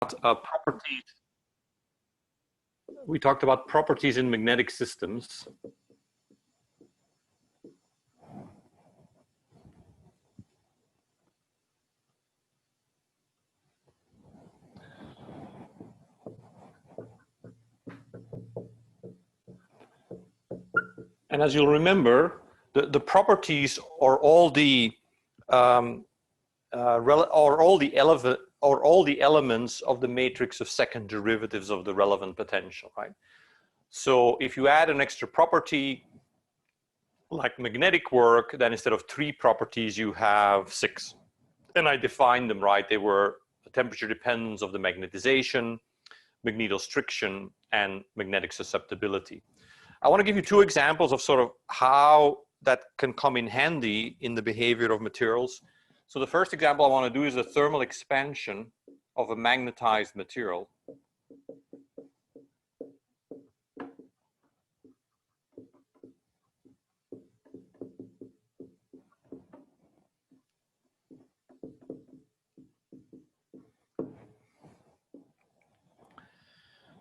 properties. We talked about properties in magnetic systems. And as you'll remember, the properties are all the all the elements of the matrix of second derivatives of the relevant potential, right? So if you add an extra property like magnetic work, then instead of 3 properties, you have 6. And I defined them, right? They were the temperature dependence of the magnetization, magnetostriction, and magnetic susceptibility. I want to give you 2 examples of sort of how that can come in handy in the behavior of materials. So the first example I want to do is a thermal expansion of a magnetized material.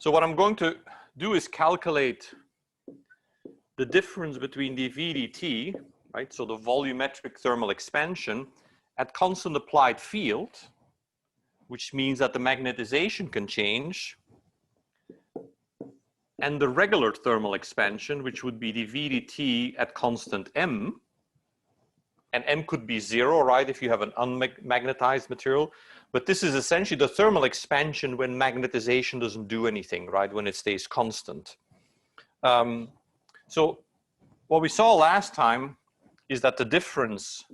So what I'm going to do is calculate the difference between dV dt, right? So the volumetric thermal expansion at constant applied field, which means that the magnetization can change, and the regular thermal expansion, which would be dV dt at constant m, and m could be 0, right, if you have an unmagnetized material. But this is essentially the thermal expansion when magnetization doesn't do anything, right, when it stays constant. So what we saw last time is that the difference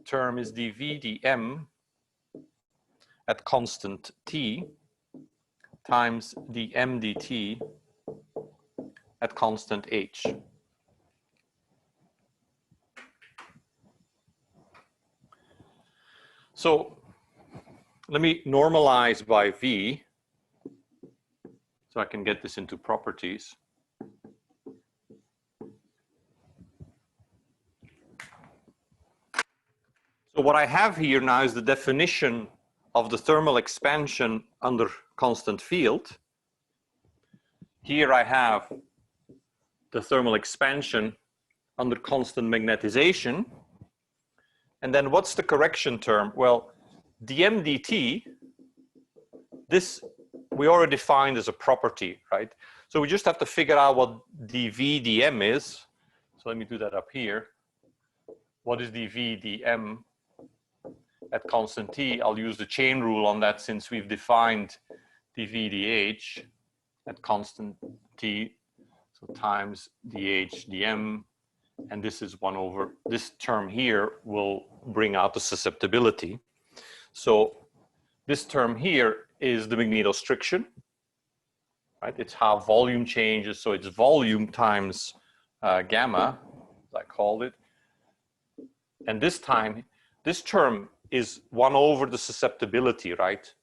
term is dV dm at constant t times dm dt at constant h. So let me normalize by V so I can get this into properties. So what I have here now is the definition of the thermal expansion under constant field. Here I have the thermal expansion under constant magnetization. And then what's the correction term? Well, dm dt, this we already defined as a property, right? So we just have to figure out what dV dm is. So let me do that up here. What is dV dm at constant t? I'll use the chain rule on that since we've defined dV dH at constant t. So times dH dm. And this is 1 over, this term here will bring out the susceptibility. So this term here is the magnetostriction, right? It's how volume changes. So it's volume times gamma, as I called it. And this time, this term is 1 over the susceptibility, right?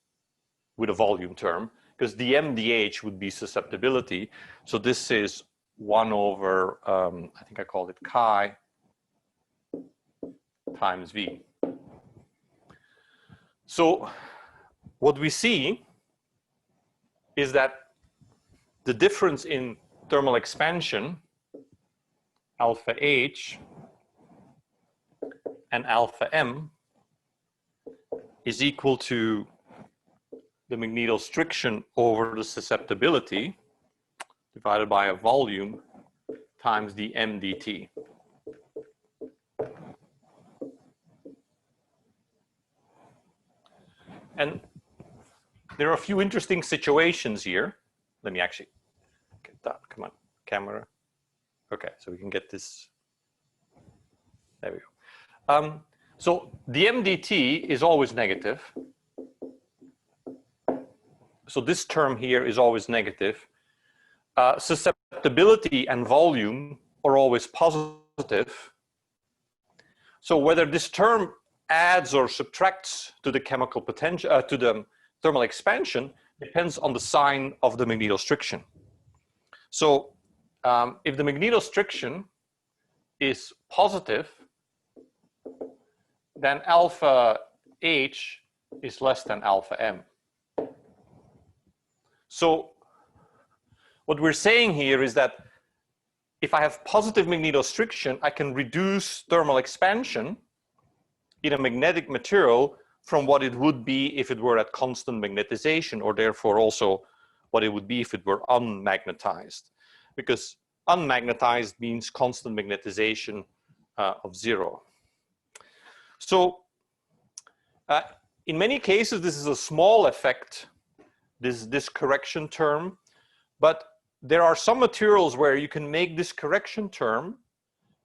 With a volume term, because dm dH would be susceptibility. So this is 1 over, I think I called it chi times V. So what we see is that the difference in thermal expansion, alpha H and alpha M, is equal to the magnetostriction over the susceptibility divided by a volume times the m dt. And there are a few interesting situations here. Let me actually get that. Come on, camera. Okay, so we can get this. There we go. So the m dt is always negative. So this term here is always negative. Susceptibility and volume are always positive. So whether this term adds or subtracts to the chemical potential, to the thermal expansion, depends on the sign of the magnetostriction. So if the magnetostriction is positive, then alpha H is less than alpha M. So what we're saying here is that if I have positive magnetostriction, I can reduce thermal expansion in a magnetic material from what it would be if it were at constant magnetization, or therefore also what it would be if it were unmagnetized. Because unmagnetized means constant magnetization of 0. So in many cases, this is a small effect, this correction term, but there are some materials where you can make this correction term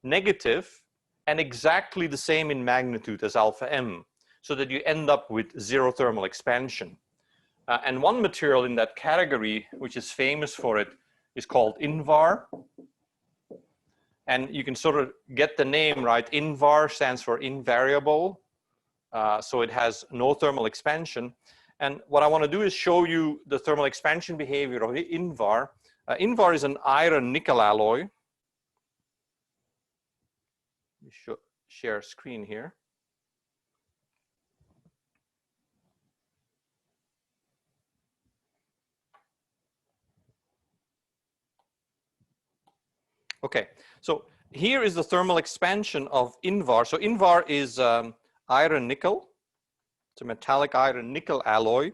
negative and exactly the same in magnitude as alpha m, so that you end up with 0 thermal expansion. And one material in that category, which is famous for it, is called INVAR. And you can sort of get the name right. INVAR stands for invariable. So it has no thermal expansion. And what I want to do is show you the thermal expansion behavior of INVAR. INVAR is an iron-nickel alloy. You should share screen here. Okay, so here is the thermal expansion of INVAR. So INVAR is iron-nickel. It's a metallic iron-nickel alloy.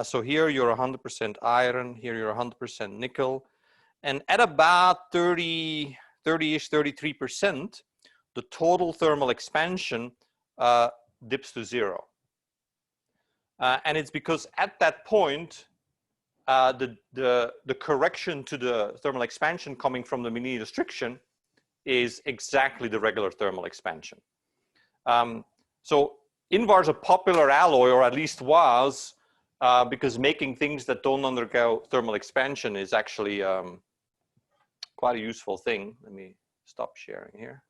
So here you're 100% iron, here you're 100% nickel. And at about 30-ish, 33%, the total thermal expansion dips to 0. And it's because at that point, the correction to the thermal expansion coming from the magnetostriction is exactly the regular thermal expansion. So INVAR is a popular alloy, or at least was, because making things that don't undergo thermal expansion is actually quite a useful thing. Let me stop sharing here.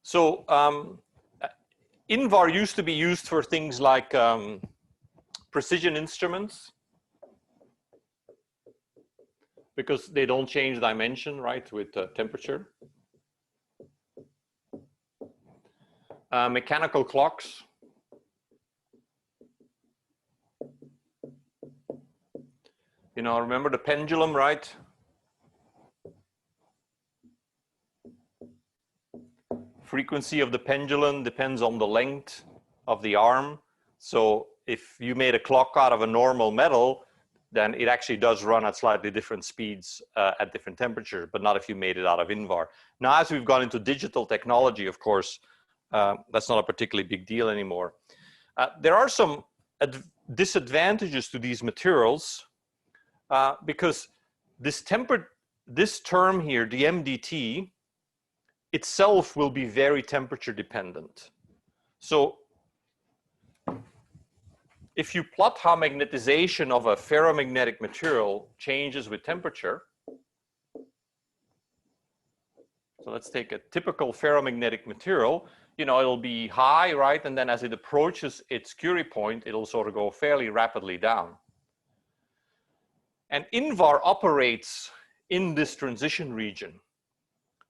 So INVAR used to be used for things like precision instruments, because they don't change dimension, right, with temperature. Mechanical clocks. You know, remember the pendulum, right? Frequency of the pendulum depends on the length of the arm. So if you made a clock out of a normal metal, then it actually does run at slightly different speeds at different temperatures, but not if you made it out of INVAR. Now, as we've gone into digital technology, of course, that's not a particularly big deal anymore. There are some disadvantages to these materials because this term here, the MDT, itself will be very temperature dependent. So if you plot how magnetization of a ferromagnetic material changes with temperature, so let's take a typical ferromagnetic material, you know, it'll be high, right? And then as it approaches its Curie point, it'll sort of go fairly rapidly down. And INVAR operates in this transition region.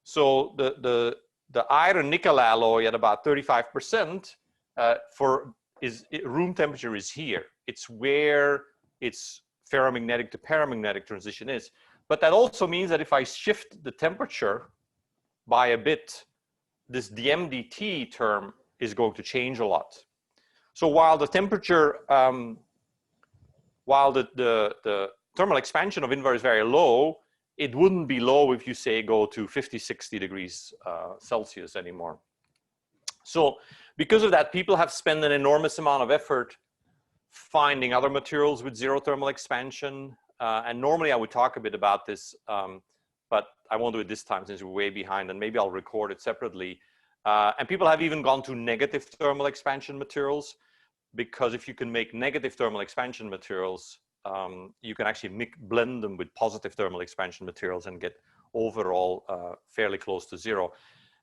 So the iron nickel alloy at about 35% room temperature is here. It's where its ferromagnetic to paramagnetic transition is. But that also means that if I shift the temperature by a bit, this DMDT term is going to change a lot. So while the temperature, while the thermal expansion of INVAR is very low, it wouldn't be low if you say go to 50, 60 degrees Celsius anymore. So because of that, people have spent an enormous amount of effort finding other materials with 0 thermal expansion. And normally I would talk a bit about this, but I won't do it this time since we're way behind, and maybe I'll record it separately. And people have even gone to negative thermal expansion materials, because if you can make negative thermal expansion materials, you can actually blend them with positive thermal expansion materials and get overall fairly close to 0.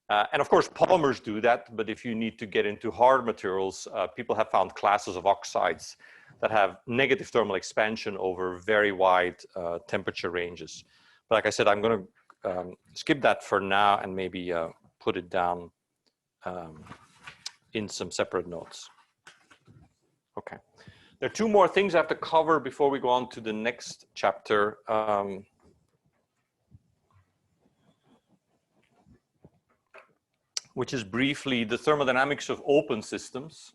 And of course, polymers do that, but if you need to get into hard materials, people have found classes of oxides that have negative thermal expansion over very wide temperature ranges. But like I said, I'm going to skip that for now and maybe put it down in some separate notes. Okay, There are two more things I have to cover before we go on to the next chapter. Which is briefly the thermodynamics of open systems.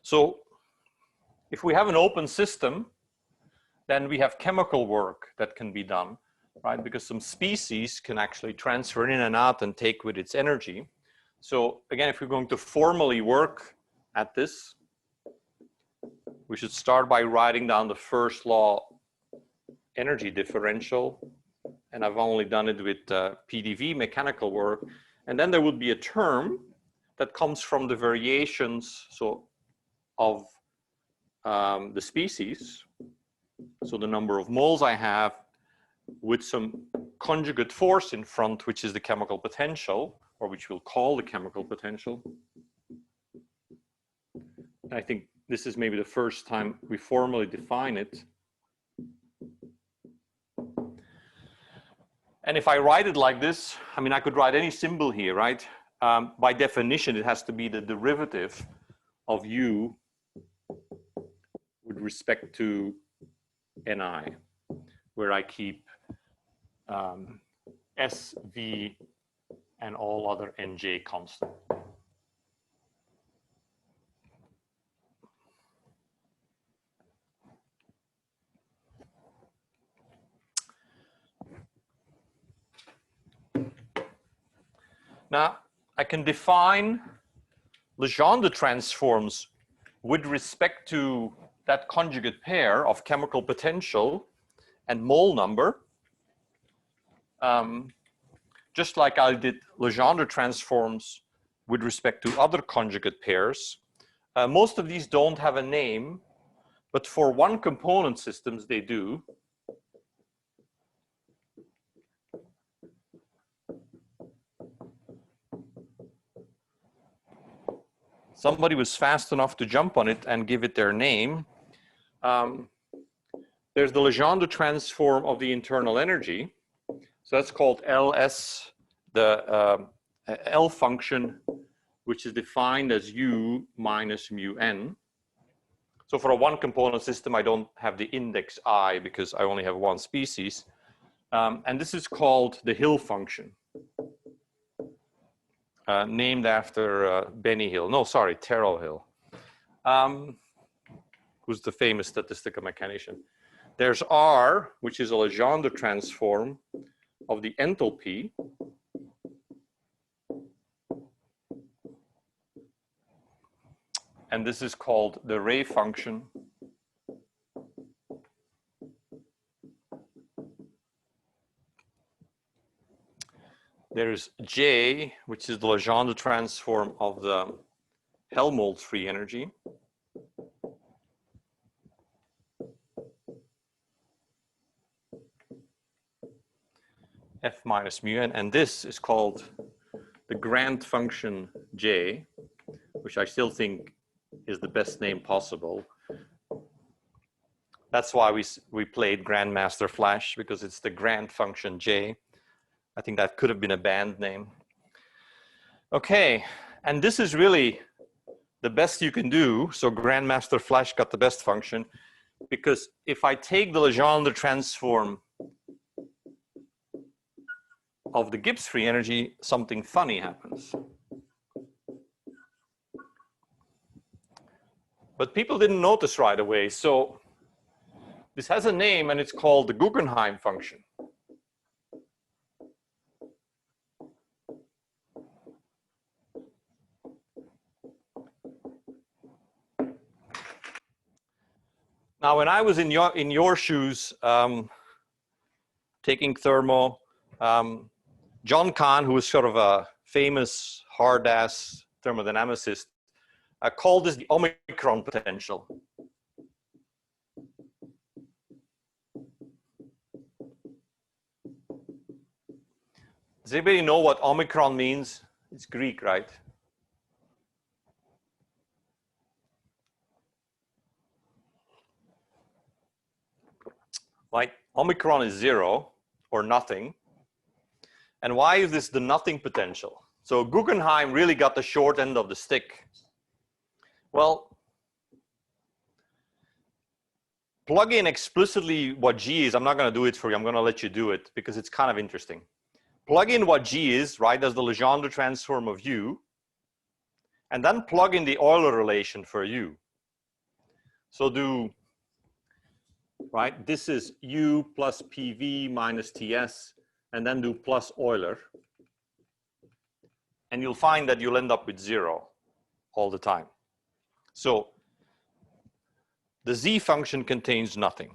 So if we have an open system, then we have chemical work that can be done, right? Because some species can actually transfer in and out and take with its energy. So again, if we're going to formally work at this, we should start by writing down the first law energy differential. And I've only done it with PDV mechanical work. And then there would be a term that comes from the variations of the species. So the number of moles I have with some conjugate force in front, which is the chemical potential, or which we'll call the chemical potential. I think this is maybe the first time we formally define it. And if I write it like this, I mean, I could write any symbol here, right? By definition, it has to be the derivative of U with respect to Ni, where I keep S, V, and all other Nj constant. Now, I can define Legendre transforms with respect to that conjugate pair of chemical potential and mole number, just like I did Legendre transforms with respect to other conjugate pairs. Most of these don't have a name, but for one component systems, they do. Somebody was fast enough to jump on it and give it their name. There's the Legendre transform of the internal energy. So that's called LS, the L function, which is defined as U minus mu n. So for a one component system, I don't have the index I because I only have one species. And this is called the Hill function. Named after Benny Hill. No, sorry, Terrell Hill, who's the famous statistical mechanician. There's R, which is a Legendre transform of the enthalpy. And this is called the Ray function. There's J, which is the Legendre transform of the Helmholtz free energy. F minus mu n, and this is called the Grant function J, which I still think is the best name possible. That's why we played Grandmaster Flash, because it's the Grant function J. I think that could have been a band name. Okay, and this is really the best you can do. So Grandmaster Flash got the best function, because if I take the Legendre transform of the Gibbs free energy, something funny happens. But people didn't notice right away. So this has a name, and it's called the Guggenheim function. Now, when I was in your shoes, taking thermo, John Kahn, who was sort of a famous hard-ass thermodynamicist, called this the Omicron potential. Does anybody know what Omicron means? It's Greek, right? Like Omicron is 0 or nothing. And why is this the nothing potential? So Guggenheim really got the short end of the stick. Well, plug in explicitly what G is. I'm not going to do it for you. I'm going to let you do it because it's kind of interesting. Plug in what G is, right, as the Legendre transform of U, and then plug in the Euler relation for U. So do, right, this is U plus PV minus TS, and then do plus Euler. And you'll find that you'll end up with 0 all the time. So the Z function contains nothing.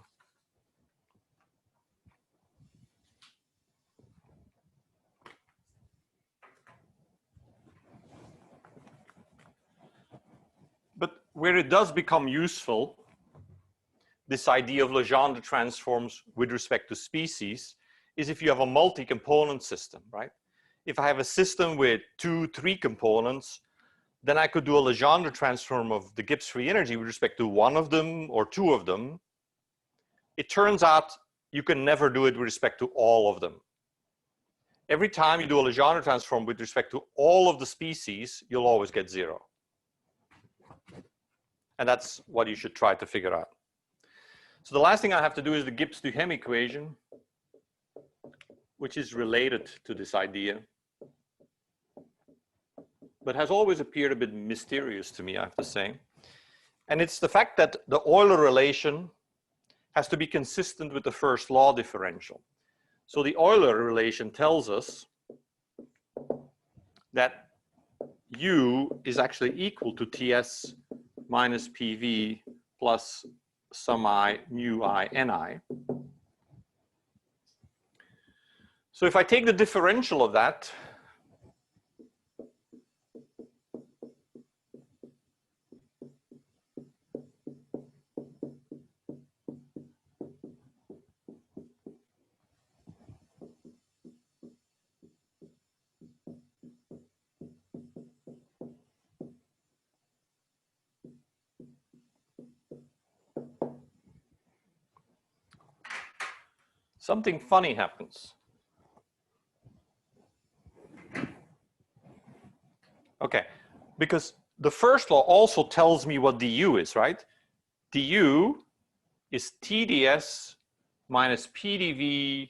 But where it does become useful, this idea of Legendre transforms with respect to species, is if you have a multi-component system, right? If I have a system with 2, 3 components, then I could do a Legendre transform of the Gibbs free energy with respect to one of them or 2 of them. It turns out you can never do it with respect to all of them. Every time you do a Legendre transform with respect to all of the species, you'll always get 0. And that's what you should try to figure out. So the last thing I have to do is the Gibbs-Duhem equation, which is related to this idea, but has always appeared a bit mysterious to me, I have to say. And it's the fact that the Euler relation has to be consistent with the first law differential. So the Euler relation tells us that U is actually equal to Ts minus PV plus some I mu I Ni. So if I take the differential of that, something funny happens. Okay, because the first law also tells me what du is, right? Du is TdS minus PDV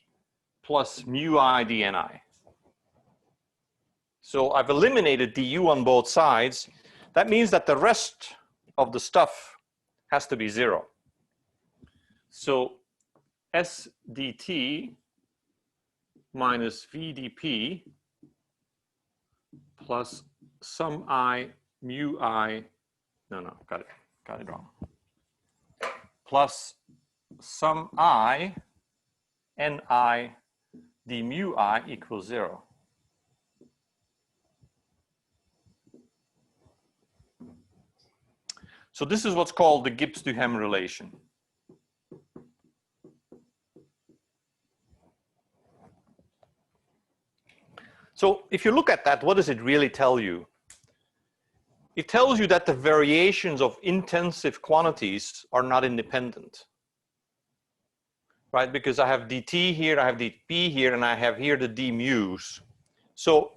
plus mu I dni. So I've eliminated du on both sides. That means that the rest of the stuff has to be 0. So S dt minus V dp plus some I mu I, no, got it wrong. Plus some I Ni d mu I equals 0. So this is what's called the Gibbs-Duhem relation. So if you look at that, what does it really tell you? It tells you that the variations of intensive quantities are not independent, right? Because I have dt here, I have dp here, and I have here the d mu's. So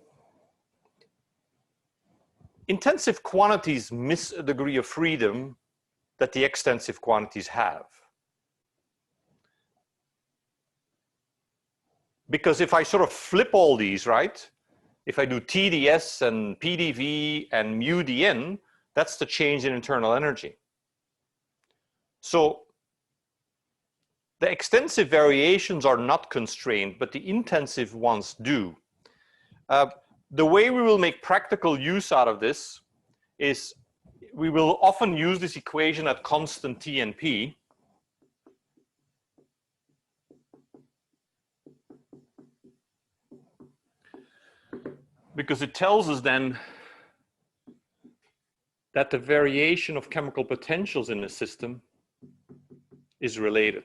intensive quantities miss a degree of freedom that the extensive quantities have. Because if I sort of flip all these, right? If I do TdS and PDV and mu dn, that's the change in internal energy. So the extensive variations are not constrained, but the intensive ones do. The way we will make practical use out of this is we will often use this equation at constant T and P. Because it tells us then that the variation of chemical potentials in the system is related.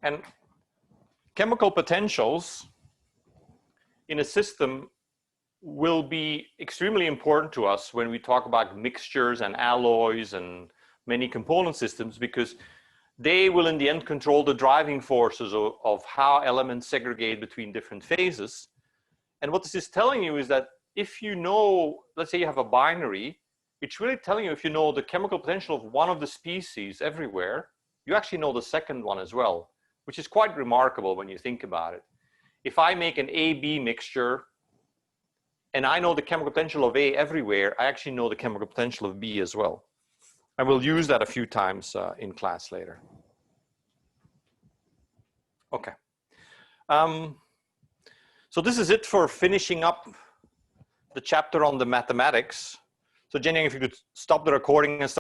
And chemical potentials in a system will be extremely important to us when we talk about mixtures and alloys and many component systems, because they will in the end control the driving forces of how elements segregate between different phases. And what this is telling you is that if you know, let's say you have a binary, it's really telling you if you know the chemical potential of one of the species everywhere, you actually know the second one as well, which is quite remarkable when you think about it. If I make an A-B mixture and I know the chemical potential of A everywhere, I actually know the chemical potential of B as well. And we'll use that a few times in class later. Okay. So this is it for finishing up the chapter on the mathematics. So Jenny, if you could stop the recording and start